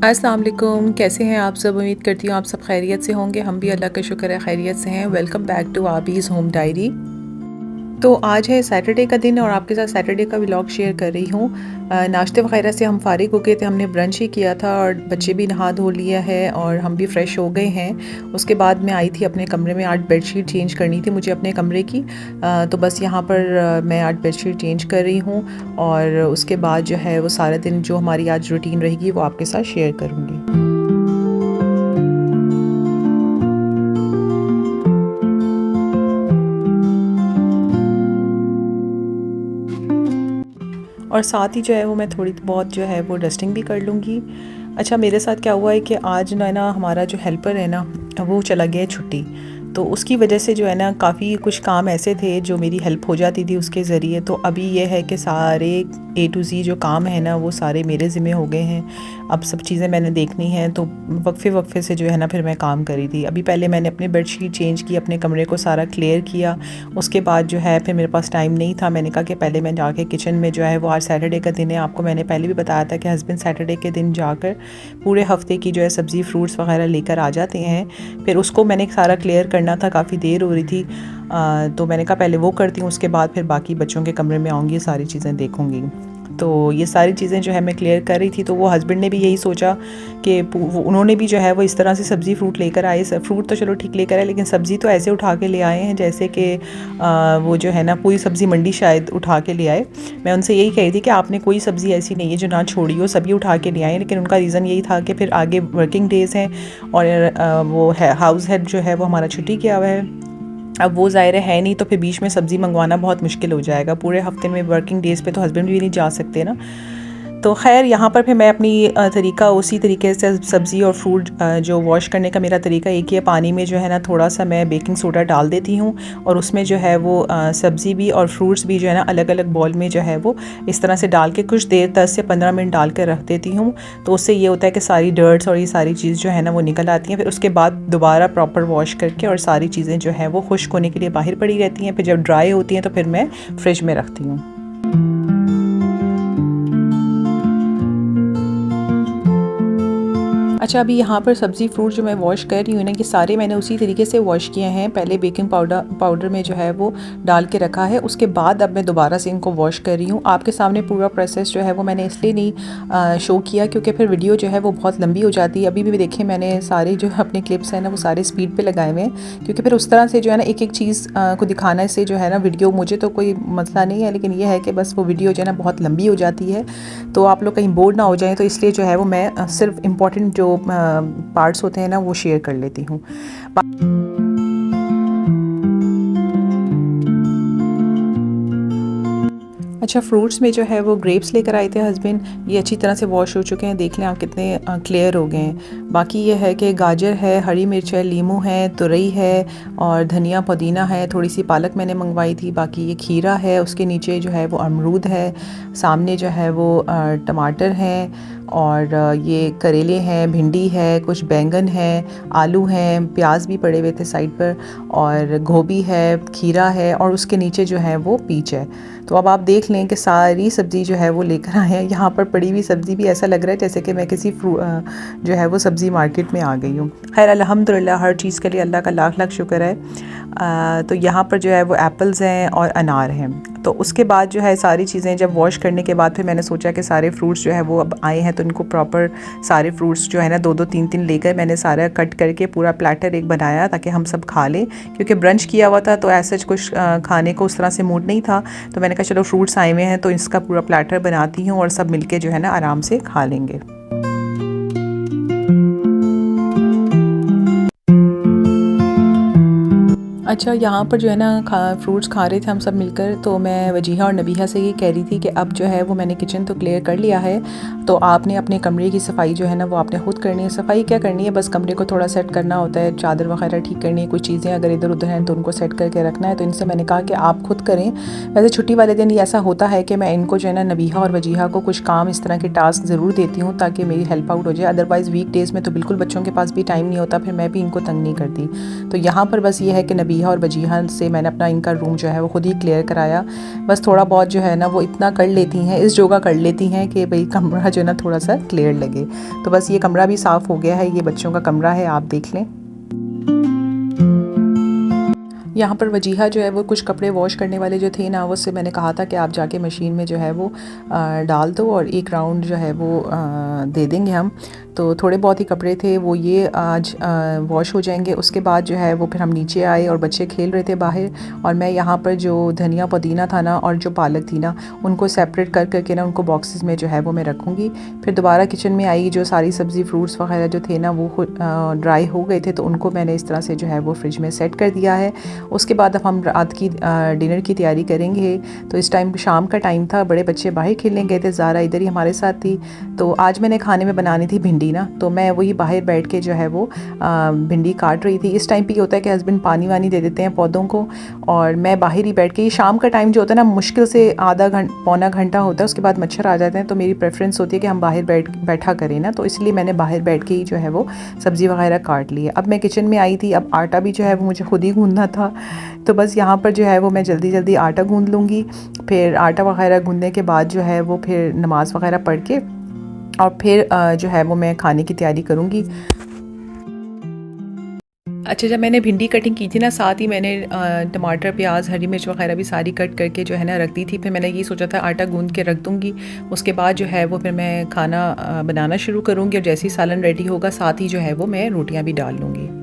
अस्सलाम वालेकुम, कैसे हैं आप सब। उम्मीद करती हूँ आप सब खैरियत से होंगे। हम भी अल्लाह का शुक्र है खैरियत से हैं। Welcome back to Aabiz home diary. तो आज है सैटरडे का दिन और आपके साथ सैटरडे का व्लॉग शेयर कर रही हूँ। नाश्ते वगैरह से हम फ़ारिग हो गए थे, हमने ब्रंच ही किया था और बच्चे भी नहा धो लिया है और हम भी फ़्रेश हो गए हैं। उसके बाद मैं आई थी अपने कमरे में, आज बेडशीट चेंज करनी थी मुझे अपने कमरे की। तो बस यहाँ पर मैं आज बेडशीट चेंज कर रही हूँ और उसके बाद जो है वो सारा दिन जो हमारी आज रूटीन रहेगी वो आपके साथ शेयर करूँगी। और साथ ही जो है वो मैं थोड़ी बहुत जो है वो डस्टिंग भी कर लूँगी। अच्छा, मेरे साथ क्या हुआ है कि आज ना हमारा जो हेल्पर है ना वो चला गया है छुट्टी। तो उसकी वजह से जो है ना काफ़ी कुछ काम ऐसे थे जो मेरी हेल्प हो जाती थी उसके ज़रिए। तो अभी ये है कि सारे A to Z जो काम है ना वो सारे मेरे ज़िम्मे हो गए हैं। अब सब चीज़ें मैंने देखनी हैं, तो वक्फे से जो है ना फिर मैं काम करी थी। अभी पहले मैंने अपनी बेडशीट चेंज की, अपने कमरे को सारा क्लियर किया। उसके बाद जो है फिर मेरे पास टाइम नहीं था, मैंने कहा कि पहले मैं जाके किचन में जो है वो, आज सैटरडे का दिन है, आपको मैंने पहले भी बताया था कि हस्बैंड सैटरडे के दिन जाकर पूरे हफ्ते की जो है सब्ज़ी फ्रूट्स वगैरह लेकर आ जाते हैं। फिर उसको मैंने सारा क्लियर करना था, काफ़ी देर हो रही थी। तो मैंने कहा पहले वो करती हूँ, उसके बाद फिर बाकी बच्चों के कमरे में आऊँगी, सारी चीज़ें देखूँगी। तो ये सारी चीज़ें जो है मैं क्लियर कर रही थी। तो वो हस्बैंड ने भी यही सोचा कि उन्होंने भी जो है वो इस तरह से सब्ज़ी फ्रूट लेकर आए। फ्रूट तो चलो ठीक लेकर आए, लेकिन सब्ज़ी तो ऐसे उठा के ले आए हैं जैसे कि वो जो है ना पूरी सब्ज़ी मंडी शायद उठा के ले आए। मैं उनसे यही कह रही थी कि आपने कोई सब्ज़ी ऐसी नहीं है जो ना छोड़ी हो, सभी उठा के ले आए। लेकिन उनका रीज़न यही था कि फिर आगे वर्किंग डेज़ हैं और वो है हाउस हेड जो है वो हमारा छुट्टी किया हुआ है। अब वो ज़ाहिर है नहीं, तो फिर बीच में सब्ज़ी मंगवाना बहुत मुश्किल हो जाएगा। पूरे हफ्ते में वर्किंग डेज़ पे तो हस्बैंड भी नहीं जा सकते ना। तो खैर यहाँ पर फिर मैं अपनी तरीका उसी तरीके से सब्ज़ी और फ्रूट जो वॉश करने का मेरा तरीका एक ही है। पानी में जो है ना थोड़ा सा मैं बेकिंग सोडा डाल देती हूँ और उसमें जो है वो सब्ज़ी भी और फ्रूट्स भी जो है ना अलग अलग बॉल में जो है वो इस तरह से डाल के कुछ देर 10 से 15 मिनट डाल कर रख देती हूँ। तो उससे ये होता है कि सारी डर्ट्स और ये सारी चीज़ जो है ना वो निकल आती हैं। फिर उसके बाद दोबारा प्रॉपर वॉश करके और सारी चीज़ें जो है वो खुश्क होने के लिए बाहर पड़ी रहती हैं। फिर जब ड्राई होती हैं तो फिर मैं फ्रिज में रखती हूँ। अच्छा, अभी यहाँ पर सब्ज़ी फ्रूट जो मैं वॉश कर रही हूँ ना, ये सारे मैंने उसी तरीके से वॉश किए हैं। पहले बेकिंग पाउडर में जो है वो डाल के रखा है, उसके बाद अब मैं दोबारा से इनको वॉश कर रही हूँ। आपके सामने पूरा प्रोसेस जो है वो मैंने इसलिए नहीं शो किया क्योंकि फिर वीडियो जो है वो बहुत लंबी हो जाती है। अभी भी देखें मैंने सारे जो अपने क्लिप्स हैं ना वो सारे स्पीड पर लगाए हुए हैं, क्योंकि फिर उस तरह से जो है ना एक एक चीज़ को दिखाने से जो है ना वीडियो, मुझे तो कोई मसला नहीं है, लेकिन यह है कि बस वो वीडियो जो है ना बहुत लंबी हो जाती है, तो आप लोग कहीं बोर ना हो जाएं। तो इसलिए जो है वो मैं सिर्फ इम्पॉर्टेंट जो पार्ट्स होते हैं ना वो शेयर कर लेती हूँ। अच्छा, फ्रूट्स में जो है वो ग्रेप्स लेकर आए थे हस्बैंड। ये अच्छी तरह से वॉश हो चुके हैं, देख लें आप कितने क्लियर हो गए हैं। बाकी ये है कि गाजर है, हरी मिर्च है, लीमू है, तुरई है और धनिया पुदीना है, थोड़ी सी पालक मैंने मंगवाई थी। बाकी ये खीरा है, उसके नीचे जो है वो अमरूद है, सामने जो है वो टमाटर हैं और ये करेले हैं, भिंडी है, कुछ बैंगन है, आलू हैं, प्याज भी पड़े हुए थे साइड पर और गोभी है, खीरा है और उसके नीचे जो है वो पीच है। तो अब आप देख लें कि सारी सब्ज़ी जो है वो लेकर आए हैं। यहाँ पर पड़ी हुई सब्ज़ी भी ऐसा लग रहा है जैसे कि मैं किसी जो है वो सब्ज़ी मार्केट में आ गई हूँ। खैर अल्हम्दुलिल्लाह, हर चीज़ के लिए अल्लाह का लाख लाख शुक्र है। तो यहाँ पर जो है वो एप्पल्स हैं और अनार हैं। तो उसके बाद जो है सारी चीज़ें जब वॉश करने के बाद फिर मैंने सोचा कि सारे फ्रूट्स जो है वो अब आए हैं तो इनको प्रॉपर सारे फ्रूट्स जो है ना 2-2 3-3 लेकर मैंने सारा कट करके पूरा प्लेटर एक बनाया ताकि हम सब खा लें, क्योंकि ब्रंच किया हुआ था तो ऐसा कुछ खाने को उस तरह से मूड नहीं था। तो मैंने कहा चलो फ्रूट्स आए हुए हैं तो इसका पूरा प्लेटर बनाती हूँ और सब मिलके जो है ना आराम से खा लेंगे। अच्छा, यहाँ पर जो है ना फ्रूट्स खा रहे थे हम सब मिलकर, तो मैं वजीहा और नबीहा से ये कह रही थी कि अब जो है वो मैंने किचन तो क्लियर कर लिया है, तो आपने अपने कमरे की सफाई जो है ना वो आपने खुद करनी है। सफाई क्या करनी है, बस कमरे को थोड़ा सेट करना होता है, चादर वगैरह ठीक करनी है, कुछ चीज़ें अगर इधर उधर हैं तो उनको सेट करके रखना है। तो इनसे मैंने कहा कि आप खुद करें। वैसे छुट्टी वाले दिन ऐसा होता है कि मैं इनको जो है ना नबीहा और वजीहा को कुछ काम इस तरह के टास्क ज़रूर देती हूँ ताकि मेरी हेल्प आउट हो जाए। अदरवाइज़ वीक डेज़ में तो बिल्कुल बच्चों के पास भी टाइम नहीं होता, फिर मैं भी इनको तंग नहीं करती। तो यहाँ पर बस ये है कि नबीहा वजीहा और वजीहा से मैंने अपना इनका रूम जो है वो खुद ही क्लियर कराया। बस थोड़ा बहुत जो है ना वो इतना कर लेती हैं, इस जोगा कर लेती हैं कि भाई कमरा जो है ना थोड़ा सा क्लियर लगे। तो बस ये कमरा भी साफ़ हो गया है, ये बच्चों का कमरा है, आप देख लें। यहाँ पर वजीहा जो है वो कुछ कपड़े वॉश करने वाले जो थे ना, उससे मैंने कहा था कि आप जाके मशीन में जो है वो डाल दो और एक राउंड जो है वो दे देंगे हम। तो थोड़े बहुत ही कपड़े थे वो ये आज वॉश हो जाएंगे। उसके बाद जो है वो फिर हम नीचे आए और बच्चे खेल रहे थे बाहर, और मैं यहाँ पर जो धनिया पुदीना था ना और जो पालक थी ना, उनको सेपरेट कर करके ना उनको बॉक्सेस में जो है वो मैं रखूँगी। फिर दोबारा किचन में आई, जो सारी सब्ज़ी फ्रूट्स वगैरह जो थे ना वो ड्राई हो गए थे, तो उनको मैंने इस तरह से जो है वो फ्रिज में सेट कर दिया है। उसके बाद अब हम रात की डिनर की तैयारी करेंगे। तो इस टाइम शाम का टाइम था, बड़े बच्चे बाहर खेलने गए थे, ज़ारा इधर ही हमारे साथ थी। तो आज मैंने खाने में बनानी थी भिंडी ना, तो मैं वही बाहर बैठ के जो है वो भिंडी काट रही थी। इस टाइम पे ये होता है कि हस्बैंड पानी वानी दे देते हैं पौधों को, और मैं बाहर ही बैठ के, ये शाम का टाइम जो होता है ना मुश्किल से पौना घंटा होता है, उसके बाद मच्छर आ जाते हैं। तो मेरी प्रेफरेंस होती है कि हम बाहर बैठा करें ना, तो इसलिए मैंने बाहर बैठ के ही जो है वो सब्ज़ी वगैरह काट ली है। अब मैं किचन में आई थी, अब आटा भी जो है वो मुझे खुद ही गूंदना था, तो बस यहाँ पर जो है वो मैं जल्दी जल्दी आटा गूंद लूँगी। फिर आटा वगैरह गूंदने के बाद जो है वो फिर नमाज़ वगैरह पढ़ के और फिर जो है वो मैं खाने की तैयारी करूँगी। अच्छा, जब मैंने भिंडी कटिंग की थी ना, साथ ही मैंने टमाटर, प्याज, हरी मिर्च वगैरह भी सारी कट करके जो है ना रख दी थी। फिर मैंने ये सोचा था आटा गूंद के रख दूँगी, उसके बाद जो है वो फिर मैं खाना बनाना शुरू करूँगी, और जैसे ही सालन रेडी होगा साथ ही जो है वो मैं रोटियाँ भी डाल लूँगी।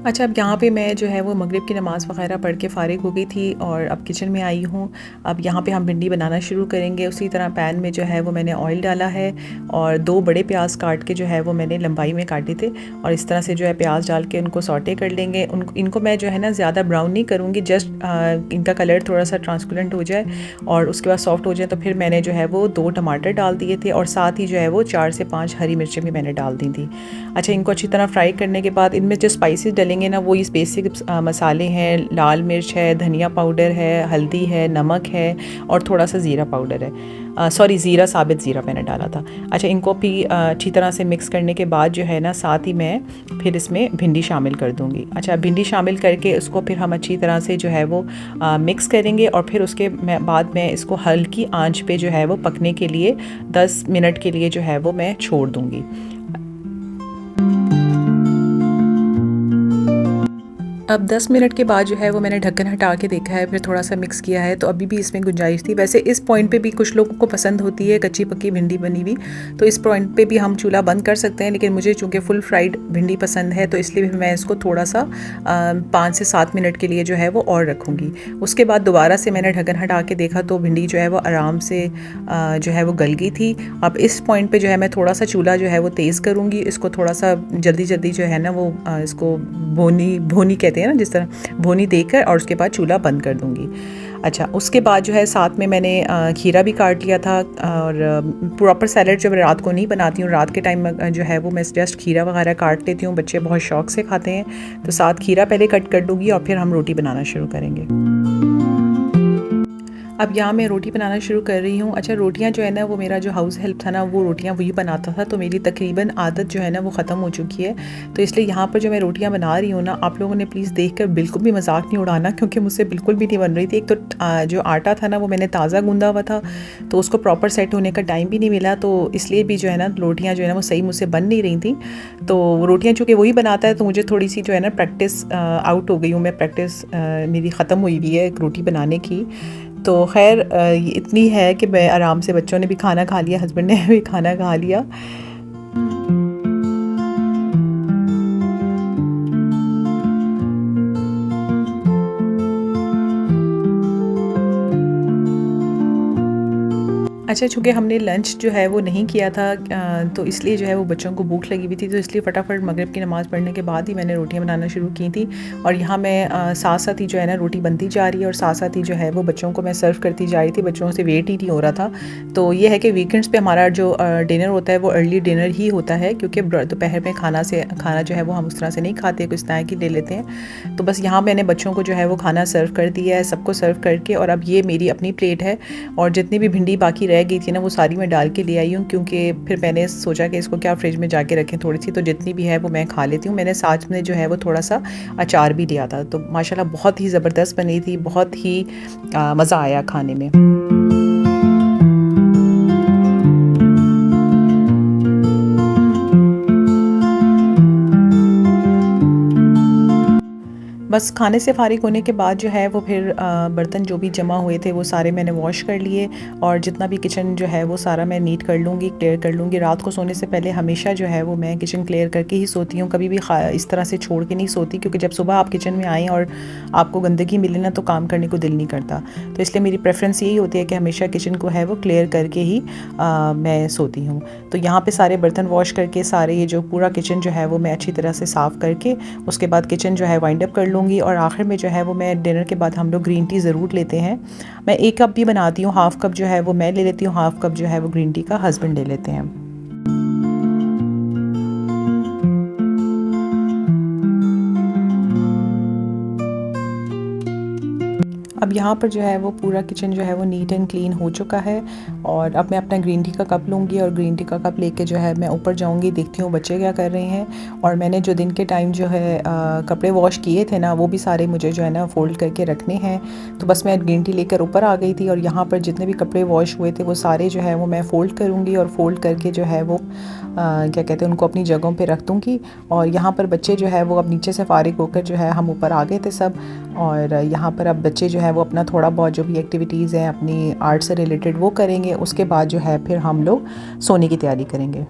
अच्छा, अब यहाँ पे मैं जो है वो मगरिब की नमाज़ वगैरह पढ़ के फ़ारिग हो गई थी, और अब किचन में आई हूँ। अब यहाँ पे हम भिंडी बनाना शुरू करेंगे। उसी तरह पैन में जो है वो मैंने ऑयल डाला है, और 2 बड़े प्याज काट के जो है वो मैंने लंबाई में काटे थे, और इस तरह से जो है प्याज डाल के उनको सॉटे कर लेंगे। इनको मैं जो है ना ज़्यादा ब्राउन नहीं करूँगी, जस्ट इनका कलर थोड़ा सा ट्रांसपेरेंट हो जाए और उसके बाद सॉफ्ट हो जाए। तो फिर मैंने जो है वो 2 टमाटर डाल दिए थे, और साथ ही जो है वो 4 से 5 हरी मिर्चें भी मैंने डाल दी थी। अच्छा, इनको अच्छी तरह फ्राई करने के बाद इनमें जो स्पाइसेस डलेंगे ना, वो इस बेसिक मसाले हैं, लाल मिर्च है, धनिया पाउडर है, हल्दी है, नमक है, और थोड़ा सा ज़ीरा पाउडर है। सॉरी, ज़ीरा, साबित ज़ीरा मैंने डाला था। अच्छा, इनको भी अच्छी तरह से मिक्स करने के बाद जो है ना, साथ ही मैं फिर इसमें भिंडी शामिल कर दूँगी। अच्छा, भिंडी शामिल करके उसको फिर हम अच्छी तरह से जो है वो मिक्स करेंगे, और फिर उसके बाद मैं इसको हल्की आंच पे जो है वो पकने के लिए 10 मिनट के लिए जो है वो मैं छोड़ दूँगी। अब 10 मिनट के बाद जो है वो मैंने ढक्कन हटा के देखा है, फिर थोड़ा सा मिक्स किया है, तो अभी भी इसमें गुंजाइश थी। वैसे इस पॉइंट पे भी कुछ लोगों को पसंद होती है कच्ची पक्की भिंडी बनी हुई, तो इस पॉइंट पे भी हम चूल्हा बंद कर सकते हैं, लेकिन मुझे चूँकि फुल फ्राइड भिंडी पसंद है, तो इसलिए मैं इसको थोड़ा सा 5 से 7 मिनट के लिए जो है वो और रखूँगी। उसके बाद दोबारा से मैंने ढक्कन हटा के देखा, तो भिंडी जो है वो आराम से जो है वो गल गई थी। अब इस पॉइंट पे जो है मैं थोड़ा सा चूल्हा जो है वो तेज़ करूँगी, इसको थोड़ा सा जल्दी जल्दी जो है ना वो इसको भोनी कहते हैं ना, जिस तरह भोनी देकर, और उसके बाद चूल्हा बंद कर दूँगी। अच्छा, उसके बाद जो है साथ में मैंने खीरा भी काट लिया था, और प्रॉपर सैलड जब रात को नहीं बनाती हूँ, रात के टाइम जो है वो मैं जस्ट खीरा वगैरह काट लेती हूँ, बच्चे बहुत शौक से खाते हैं। तो साथ खीरा पहले कट कर दूँगी, और फिर हम रोटी बनाना शुरू करेंगे। अब यहाँ मैं रोटी बनाना शुरू कर रही हूँ। अच्छा, रोटियाँ जो है ना, वो मेरा जो हाउस हेल्प था ना, वो रोटियाँ वही बनाता था, तो मेरी तकरीबन आदत जो है ना वो ख़त्म हो चुकी है। तो इसलिए यहाँ पर जो मैं रोटियाँ बना रही हूँ ना, आप लोगों ने प्लीज़ देखकर बिल्कुल भी मजाक नहीं उड़ाना, क्योंकि मुझसे बिल्कुल भी नहीं बन रही थी। एक तो जो आटा था ना वो मैंने ताज़ा गूंदा हुआ था, तो उसको प्रॉपर सेट होने का टाइम भी नहीं मिला, तो इसलिए भी जो है ना रोटियाँ जो है ना वो सही मुझसे बन नहीं रही थी। तो रोटियाँ चूँकि वही बनाता है, तो मुझे थोड़ी सी जो है ना प्रैक्टिस आउट हो गई हूँ मैं, प्रैक्टिस मेरी ख़त्म हुई हुई है रोटी बनाने की। तो खैर इतनी है कि मैं आराम से, बच्चों ने भी खाना खा लिया, हस्बैंड ने भी खाना खा लिया। अच्छा, चूँकि हमने लंच जो है वो नहीं किया था तो इसलिए जो है वो बच्चों को भूख लगी हुई थी, तो इसलिए फटाफट मगरिब की नमाज़ पढ़ने के बाद ही मैंने रोटियाँ बनाना शुरू की थी। और यहाँ मैं साथ-साथ ही जो है ना रोटी बनती जा रही है और साथ-साथ ही जो है वो बच्चों को मैं सर्व करती जा रही थी। बच्चों से वेट ही नहीं हो रहा था। तो ये है कि वीकेंड्स पे हमारा जो डिनर होता है वो अर्ली डिनर ही होता है, क्योंकि दोपहर में खाना जो है वो हम उस तरह से नहीं खाते, कुछ स्नैक ही ले लेते हैं। तो बस यहाँ मैंने बच्चों को जो है वो खाना सर्व कर दिया है, सबको सर्व करके, और अब ये मेरी अपनी प्लेट है। और जितनी भी भिंडी बाकी रह गई थी ना वो सारी मैं डाल के ले आई हूँ, क्योंकि फिर मैंने सोचा कि इसको क्या फ्रिज में जाके रखें थोड़ी सी, तो जितनी भी है वो मैं खा लेती हूँ। मैंने साथ में जो है वो थोड़ा सा अचार भी लिया था, तो माशाल्लाह बहुत ही ज़बरदस्त बनी थी, बहुत ही मज़ा आया खाने में। बस खाने से फ़ारिग होने के बाद जो है वो फिर बर्तन जो भी जमा हुए थे वो सारे मैंने वॉश कर लिए, और जितना भी किचन जो है वो सारा मैं नीट कर लूँगी, क्लियर कर लूँगी। रात को सोने से पहले हमेशा जो है वो मैं किचन क्लियर करके ही सोती हूँ, कभी भी इस तरह से छोड़ के नहीं सोती, क्योंकि जब सुबह आप किचन में आएँ और आपको गंदगी मिले ना तो काम करने को दिल नहीं करता। तो इसलिए मेरी प्रेफरेंस यही होती है कि हमेशा किचन को है वो क्लियर करके ही मैं सोती हूँ। तो यहाँ पे सारे बर्तन वॉश करके, सारे ये जो पूरा किचन जो है वो मैं अच्छी तरह से साफ़ करके उसके बाद किचन जो है वाइंड अप कर लूँगी। और आखिर में जो है वो मैं डिनर के बाद हम लोग ग्रीन टी ज़रूर लेते हैं। मैं 1 कप भी बनाती हूँ, हाफ़ कप जो है वो मैं ले लेती हूँ, हाफ़ कप जो है वो ग्रीन टी का हस्बैंड ले लेते हैं। अब यहाँ पर जो है वो पूरा किचन जो है वो नीट एंड क्लीन हो चुका है, और अब मैं अपना ग्रीन टी का कप लूँगी और ग्रीन टी का कप लेके जो है मैं ऊपर जाऊँगी, देखती हूँ बच्चे क्या कर रहे हैं। और मैंने जो दिन के टाइम जो है कपड़े वॉश किए थे ना वो भी सारे मुझे जो है ना फ़ोल्ड करके रखने हैं। तो बस मैं ग्रीन टी लेकर ऊपर आ गई थी, और यहाँ पर जितने भी कपड़े वॉश हुए थे वो सारे जो है वो मैं फ़ोल्ड करूँगी, और फ़ोल्ड करके जो है वो क्या कहते हैं उनको अपनी जगहों पे रख दूँगी। और यहाँ पर बच्चे जो है वो अब नीचे से फ़ारिग होकर जो है हम ऊपर आ गए थे सब, और यहाँ पर अब बच्चे जो है वो अपना थोड़ा बहुत जो भी एक्टिविटीज़ हैं अपनी आर्ट से रिलेटेड वो करेंगे। उसके बाद जो है फिर हम लोग सोने की तैयारी करेंगे।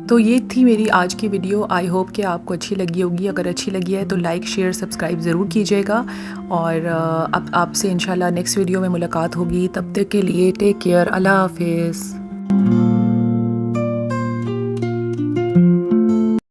तो ये थी मेरी आज की वीडियो। आई होप कि आपको अच्छी लगी होगी। अगर अच्छी लगी है तो लाइक शेयर सब्सक्राइब ज़रूर कीजिएगा, और अब आपसे इंशाल्लाह नेक्स्ट वीडियो में मुलाकात होगी। तब तक के लिए टेक केयर, अल्लाह हाफ़िज़।